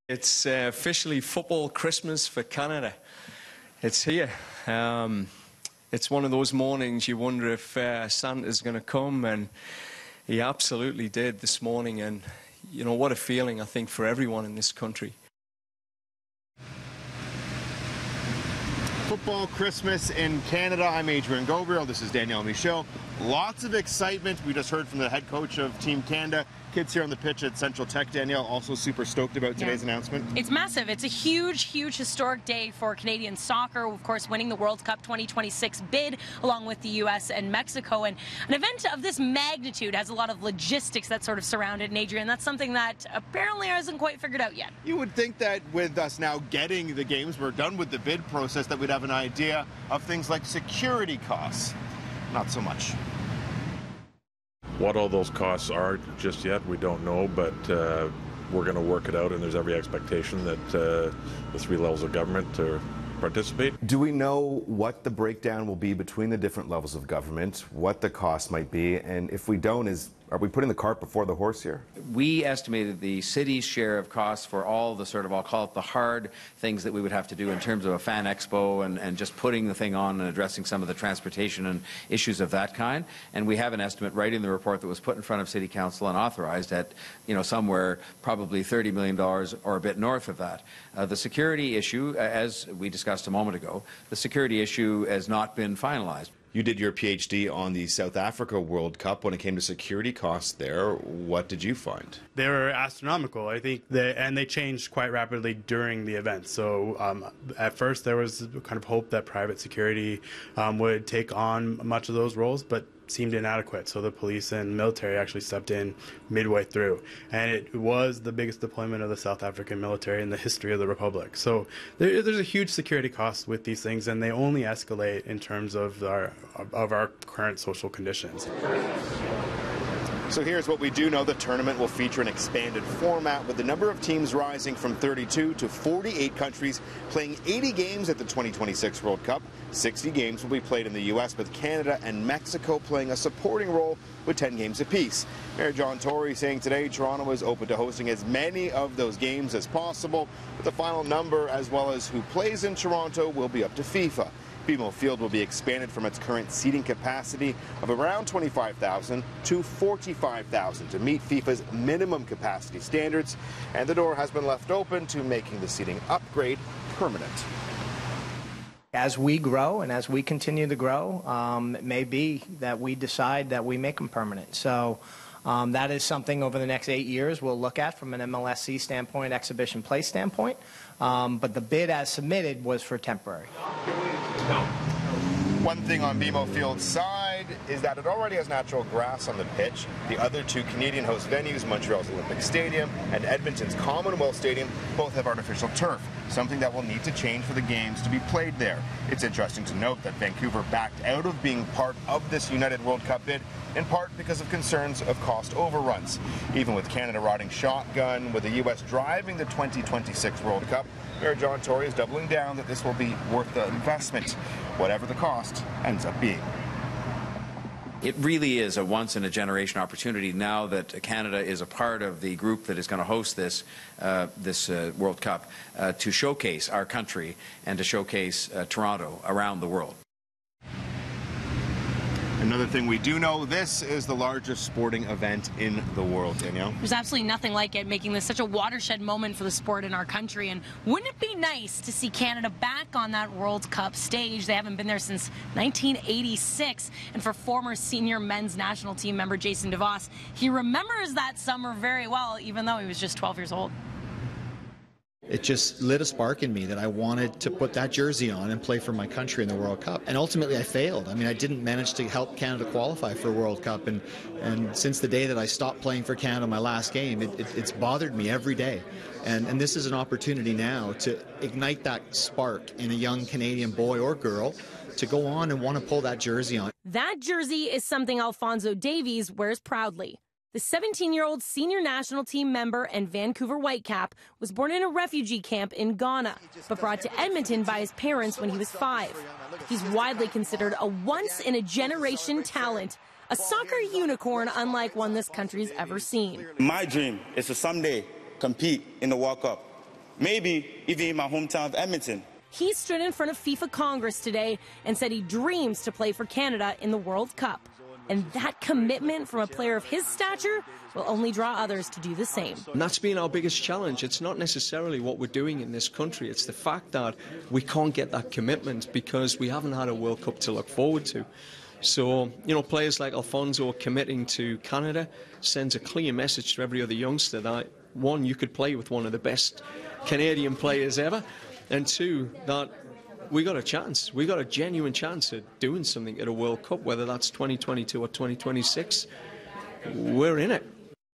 It's officially football Christmas for Canada. It's here. It's one of those mornings you wonder if Santa's going to come, and he absolutely did this morning. And, you know, what a feeling, I think, for everyone in this country. Football Christmas in Canada. I'm Adrian Gabriel. This is Danielle Michaud. Lots of excitement. We just heard from the head coach of Team Canada. Kids here on the pitch at Central Tech. Danielle, also super stoked about today's announcement. It's massive. It's a huge, huge historic day for Canadian soccer. Of course, winning the World Cup 2026 bid along with the U.S. and Mexico. And an event of this magnitude has a lot of logistics that sort of surround it. And Adrian, that's something that apparently hasn't quite figured out yet. You would think that with us now getting the games, we're done with the bid process, that we'd have an idea of things like security costs. Not so much. What all those costs are just yet, we don't know, but we're going to work it out, and there's every expectation that the three levels of government to participate. Do we know what the breakdown will be between the different levels of government, what the cost might be, and if we don't, are we putting the cart before the horse here? We estimated the city's share of costs for all the sort of, I'll call it the hard things that we would have to do in terms of a fan expo and just putting the thing on and addressing some of the transportation and issues of that kind. And we have an estimate right in the report that was put in front of City Council and authorized at, you know, somewhere probably $30 million or a bit north of that. The security issue, as we discussed a moment ago, the security issue has not been finalized. You did your PhD on the South Africa World Cup. When it came to security costs there, what did you find? They were astronomical, I think, and they changed quite rapidly during the event. So at first there was kind of hope that private security would take on much of those roles, but seemed inadequate. So the police and military actually stepped in midway through. And it was the biggest deployment of the South African military in the history of the Republic. So there's a huge security cost with these things, and they only escalate in terms of our current social conditions. So here's what we do know. The tournament will feature an expanded format with the number of teams rising from 32 to 48 countries playing 80 games at the 2026 World Cup. 60 games will be played in the U.S., with Canada and Mexico playing a supporting role with 10 games apiece. Mayor John Tory saying today Toronto is open to hosting as many of those games as possible, but the final number as well as who plays in Toronto will be up to FIFA. BMO Field will be expanded from its current seating capacity of around 25,000 to 45,000 to meet FIFA's minimum capacity standards, and the door has been left open to making the seating upgrade permanent. As we grow and as we continue to grow, it may be that we decide that we make them permanent. So that is something over the next 8 years we'll look at from an MLSC standpoint, exhibition play standpoint. But the bid as submitted was for temporary. One thing on BMO Field's side is that it already has natural grass on the pitch. The other two Canadian host venues, Montreal's Olympic Stadium and Edmonton's Commonwealth Stadium, both have artificial turf, something that will need to change for the games to be played there. It's interesting to note that Vancouver backed out of being part of this United World Cup bid, in part because of concerns of cost overruns. Even with Canada riding shotgun, with the U.S. driving the 2026 World Cup, Mayor John Tory is doubling down that this will be worth the investment, whatever the cost ends up being. It really is a once-in-a-generation opportunity now that Canada is a part of the group that is going to host this World Cup to showcase our country and to showcase Toronto around the world. Another thing we do know, this is the largest sporting event in the world, Danielle. There's absolutely nothing like it, making this such a watershed moment for the sport in our country. And wouldn't it be nice to see Canada back on that World Cup stage? They haven't been there since 1986. And for former senior men's national team member Jason DeVos, he remembers that summer very well, even though he was just 12 years old. It just lit a spark in me that I wanted to put that jersey on and play for my country in the World Cup. And ultimately I failed. I mean, I didn't manage to help Canada qualify for a World Cup. And since the day that I stopped playing for Canada, my last game, it's bothered me every day. And this is an opportunity now to ignite that spark in a young Canadian boy or girl to go on and want to pull that jersey on. That jersey is something Alphonso Davies wears proudly. The 17-year-old senior national team member and Vancouver Whitecap was born in a refugee camp in Ghana, but brought to Edmonton by his parents when he was 5. He's widely considered a once-in-a-generation talent, a soccer unicorn unlike one this country's ever seen. My dream is to someday compete in the World Cup. maybe even in my hometown of Edmonton. He stood in front of FIFA Congress today and said he dreams to play for Canada in the World Cup. And that commitment from a player of his stature will only draw others to do the same. And that's been our biggest challenge. It's not necessarily what we're doing in this country. It's the fact that we can't get that commitment because we haven't had a World Cup to look forward to. So, you know, players like Alfonso committing to Canada sends a clear message to every other youngster that, one, you could play with one of the best Canadian players ever, and two, that we got a chance. We got a genuine chance at doing something at a World Cup, whether that's 2022 or 2026. We're in it.